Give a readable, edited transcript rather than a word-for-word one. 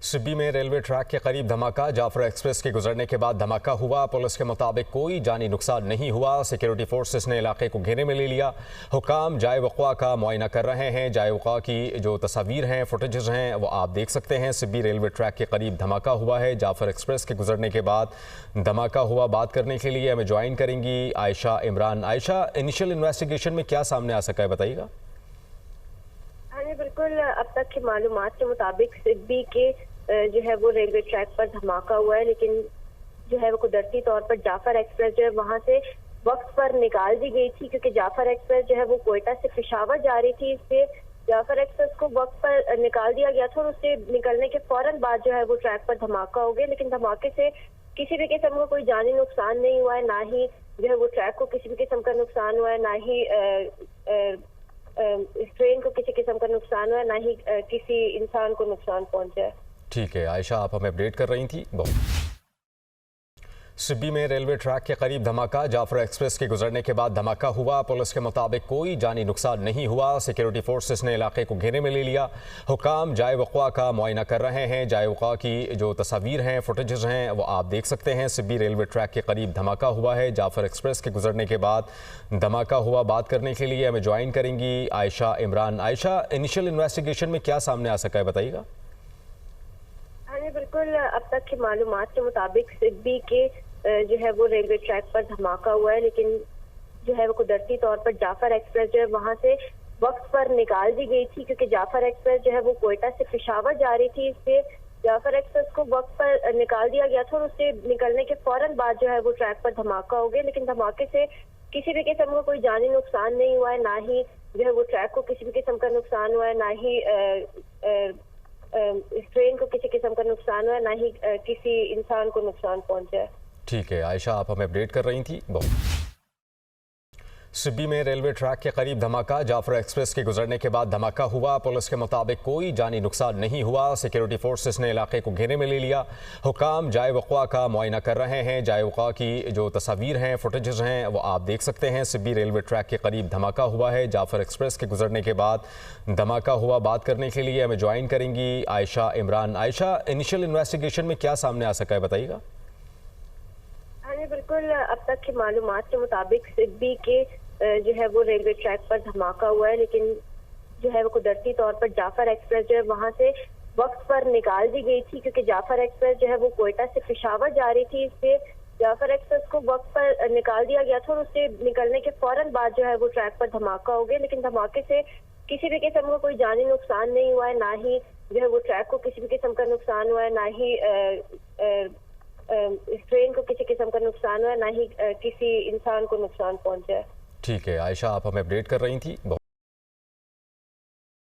सिब्बी में railway track के करीब धमाका। जाफर एक्सप्रेस के गुजरने के बाद धमाका हुआ। पुलिस के मुताबिक कोई जानी नुकसान नहीं हुआ। सिक्योरिटी फोर्सेस ने इलाके को घेरे में ले लिया। हुकाम जाए वक़्वा का मुआयना कर रहे हैं। जाए वक़्वा की जो तस्वीर हैं, फुटेजेस हैं, वो आप देख सकते हैं। सिब्बी रेलवे ट्रैक के करीब धमाका हुआ है। जाफर एक्सप्रेस के गुजरने के बाद धमाका हुआ। बात करने के लिए हमें ज्वाइन करेंगी आयशा इमरान। आयशा, इनिशियल इन्वेस्टिगेशन में क्या सामने आ सका है, बताइएगा। हाँ जी, बिल्कुल। अब तक की मालूमात के मुताबिक सिब्बी के जो है वो रेलवे ट्रैक पर धमाका हुआ है, लेकिन जो है वो कुदरती तौर पर जाफर एक्सप्रेस जो है वहां से वक्त पर निकाल दी गई थी, क्योंकि जाफर एक्सप्रेस जो है वो कोयटा से पेशावर जा रही थी। इसलिए जाफर एक्सप्रेस को वक्त पर निकाल दिया गया था और उससे निकलने के फौरन बाद जो है वो ट्रैक पर धमाका हो गया। लेकिन धमाके से किसी भी किस्म का कोई जानी नुकसान नहीं हुआ है, ना ही जो है वो ट्रैक को किसी भी किस्म का नुकसान हुआ है, ना ही इस ट्रेन को किसी किस्म का नुकसान हुआ है, ना ही किसी इंसान को नुकसान पहुंचा है। ठीक है आयशा, आप हमें अपडेट कर रही थी। सिब्बी में रेलवे ट्रैक के करीब धमाका। जाफर एक्सप्रेस के गुजरने के बाद धमाका हुआ। पुलिस के मुताबिक कोई जानी नुकसान नहीं हुआ। सिक्योरिटी फोर्सेस ने इलाके को घेरे में ले लिया। हुकाम जाए वक़्वा का मुआयना कर रहे हैं। जाए वक़्वा की जो तस्वीर हैं, फुटेजेस हैं, वो आप देख सकते हैं। सिब्बी रेलवे ट्रैक के करीब धमाका हुआ है। जाफर एक्सप्रेस के गुजरने के बाद धमाका हुआ। बात करने के लिए हमें ज्वाइन करेंगी आयशा इमरान। आयशा, इनिशियल इन्वेस्टिगेशन में क्या सामने आ सका है, बताइएगा। हाँ जी, बिल्कुल। अब तक की मालूमात के मुताबिक सिब्बी के जो है वो रेलवे ट्रैक पर धमाका हुआ है, लेकिन जो है वो कुदरती तौर पर जाफर एक्सप्रेस जो है वहां से वक्त पर निकाल दी गई थी, क्योंकि जाफर एक्सप्रेस जो है वो कोयटा से पेशावर जा रही थी। इसलिए जाफर एक्सप्रेस को वक्त पर निकाल दिया गया था और उससे निकलने के फौरन बाद जो है वो ट्रैक पर धमाका हो गया। लेकिन धमाके से किसी भी किस्म का कोई जानी नुकसान नहीं हुआ है, ना ही जो है वो ट्रैक को किसी भी किस्म का नुकसान हुआ है, ना ही इस ट्रेन को किसी किस्म का नुकसान हुआ है, ना ही किसी इंसान को नुकसान पहुंचा है। ठीक है आयशा, आप हमें अपडेट कर रही थी। सिब्बी में रेलवे ट्रैक के करीब धमाका। जाफर एक्सप्रेस के गुजरने के बाद धमाका हुआ। पुलिस के मुताबिक कोई जानी नुकसान नहीं हुआ। सिक्योरिटी फोर्सेस ने इलाके को घेरे में ले लिया। हुकाम जाए वक़्वा का मुआयना कर रहे हैं। जाए वक़्वा की जो तस्वीर हैं, फुटेजेस हैं, वो आप देख सकते हैं। सिब्बी रेलवे ट्रैक के करीब धमाका हुआ है। जाफर एक्सप्रेस के गुजरने के बाद धमाका हुआ। बात करने के लिए हमें ज्वाइन करेंगी आयशा इमरान। आयशा, इनिशियल इन्वेस्टिगेशन में क्या सामने आ सका है, बताइएगा। हाँ जी, बिल्कुल। अब तक की मालूमात के मुताबिक सिब्बी के जो है वो रेलवे ट्रैक पर धमाका हुआ है, लेकिन जो है वो कुदरती तौर पर जाफर एक्सप्रेस जो है वहां से वक्त पर निकाल दी गई थी, क्योंकि जाफर एक्सप्रेस जो है वो कोयटा से पेशावर जा रही थी। इसलिए जाफर एक्सप्रेस को वक्त पर निकाल दिया गया था और उससे निकलने के फौरन बाद जो है वो ट्रैक पर धमाका हो गया। लेकिन धमाके से किसी भी किस्म का कोई जानी नुकसान नहीं हुआ है, ना ही जो है वो ट्रैक को किसी भी किस्म का नुकसान हुआ है, ना ही इस ट्रेन को किसी किस्म का नुकसान हुआ है, ना ही किसी इंसान को नुकसान पहुंचा है। ठीक है आयशा, आप हमें अपडेट कर रही थी।